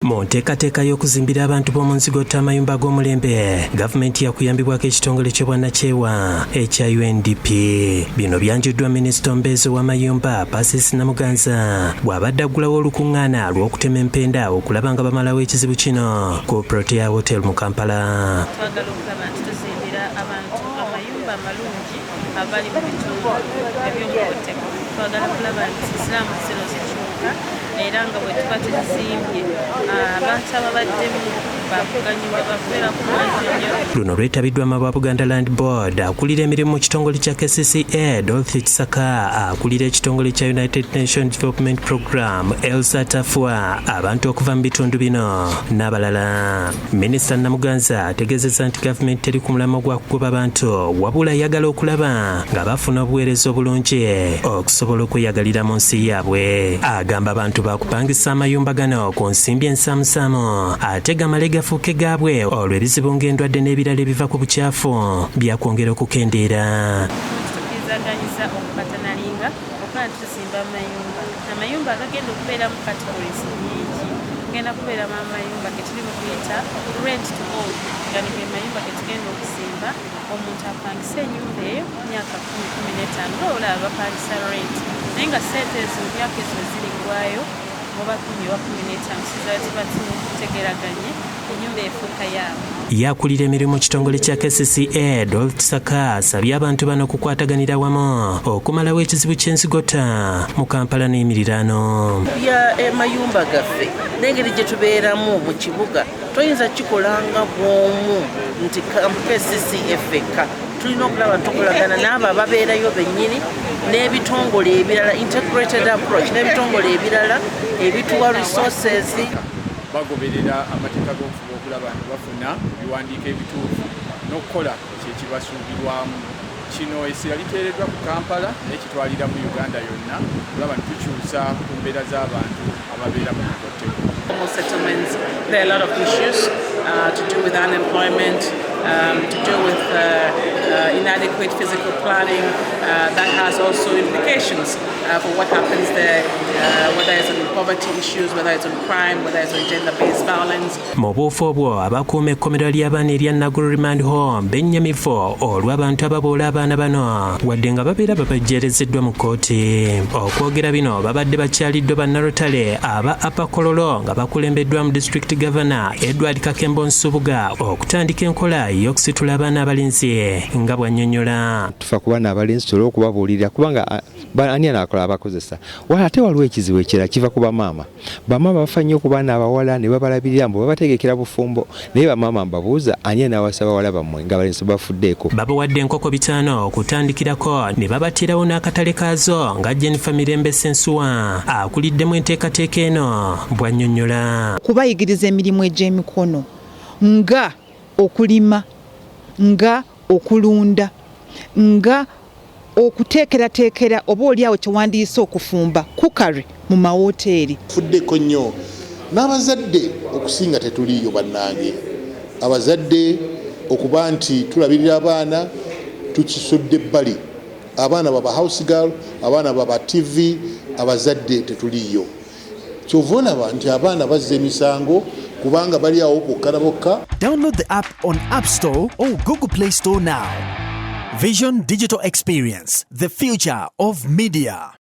Mu nteekateeka y'okuzimbira abantu b'omu nzigotta amayumba ag'omulembe, gavumenti yakuyambibwako ekitongole ky'obwannakyewa ekya UNDP. Bino byanjiddwa minisita omubeezi w'amayumba Pasis Namuganza bw'abadde aggulawo olukuŋŋaana lw'okutema empenda okulaba nga bamalawo ekizibu kino ku Protea Hotel mu Kampala. Twagala okulaba nti tuzimbira abantu amayumba amalungi abali mu bitundu eby'okuwoteka. Twagala kulaba nti Isiraamu zino zikyuka era nga bwe tuba tuzimbye abantu ababaddemu bakuganyulwa babeera ku mwanjo nnyo. Luno lwetabiddwa amabwa Buganda Land Board, akulira emirimu mu kitongole kya KCCA Dorothy Kisaka, akulira ekitongole kya United Nations Development Program Elsa Tafwa, abantu okuva mu bitundu bino n'abalala. Minisita Namuganza ategeezezza nti gavumenti teri ku mulamwa gwa kugoba bantu, wabula ayagala okulaba nga bafuna obuweereza obulungi okusobola okweyagalira mu nsi yaabwe. Agamba abantu bakupangisa amayumba gano ku nsimbi ensaamusaamu ate gamale gafuuke gaabwe olwo ebizibu ng'endwadde n'ebirala ebiva ku bukyafu byakwongera okukendeera. Tukizaaganyiza okupatanalinga okuba nti tuzimba amayumba agagenda okubeera mu categories nnyingi. Tugenda kubeeramu amayumba ge tuli mu kuyita rent to own, nga nibyo mayumba ge tugenda okuzimba omuntu apangisa ennyumba eyo myaka 10-15 olaba bapangisa rent naye nga ssente ezo myaka ezo zirigwayo oba 10-15 sizala tuba tutegeraganye ennyumba efuuka yaabwe. Yakulira emirimu mu kitongole kya KCCA Dorothy Kisaka asabye abantu bano okukwataganira wamu okumalawo ekizibu ky'enzigota mu Kampala n'emiriraano. Amayumba gaffe n'engeri gye tubeeramu mu kibuga toyinza kikolanga bw'omu nti KCCA ffekka. Tulina okulaba tukolagana n'abo ababeerayo bennyini n'ebitongole ebirala, integrated approach n'ebitongole ebirala ebituwa resources. Bagoberera amateeka g'okufuba okulaba nti bafuna ebiwandiiko ebituufu n'okukola kyekibasuubirwamu. Kino essira liteereddwa ku Kampala n'ekitwalira mu Uganda yonna okulaba nti tukyusa ku mbeera z'abantu ababeera mu Nzigotta. Settlements, there are a lot of issues to do with unemployment, to do with inadequate physical planning. That has also implications for what happens there, whether it's on poverty issues, whether it's on crime, whether it's on gender-based violence. Mu buufu obwo abakuuma ekkomera ly'abaana erya Naguru Remand Home bennyamivu olw'abantu ababoola abaana bano wadde nga babeera babajjeerezeddwa mu kkooti. Okwogera bino babadde bakyaliddwa bannalotale aba Apakololo nga bakulembeddwa mu District Governor Edward Kakembo Nsubuga okutandika enkola y'okusitula abaana abalinzi nga bw'annyonnyola. Tufa ku baana abalinzi tusobole okubabuulirira kubanga ani anaakola abakozesa. Wala ate waliwo ekizibu ekirala kiva ku bamaama. Bamaama bafa nnyo ku baana abawala ne babalabirira mbu babategekera bufumbo naye bamaama mbabuuza ani anaawasa bawala bammwe nga abalenzi bafuddeeko. Babawadde enkoko 5 okutandikirako ne babattirawo n'akatale kaazo nga Jennifer Mirembe Sensuwa akuliddemu enteekateeka eno bw'annyonnyola. Kubayigiriza emirimu egy'emikono nga okulima, nga okulunda, nga okuteekerateekera oba oliawo kyewandiise okufumba kukare mu mawoteeri. Fuddeko nnyo n'abazadde okusinga tetuliyo bannange. Abazadde okuba nti tulabirira abaana tukisudde ebbali. Abaana baba house girl, abaana baba TV, abazadde tetuliyo. Kyova olaba nti abaana bazza emisango kubanga bali awo bokka na bokka. Download the app on App Store or Google Play Store now. Vision Digital Experience, the future of media.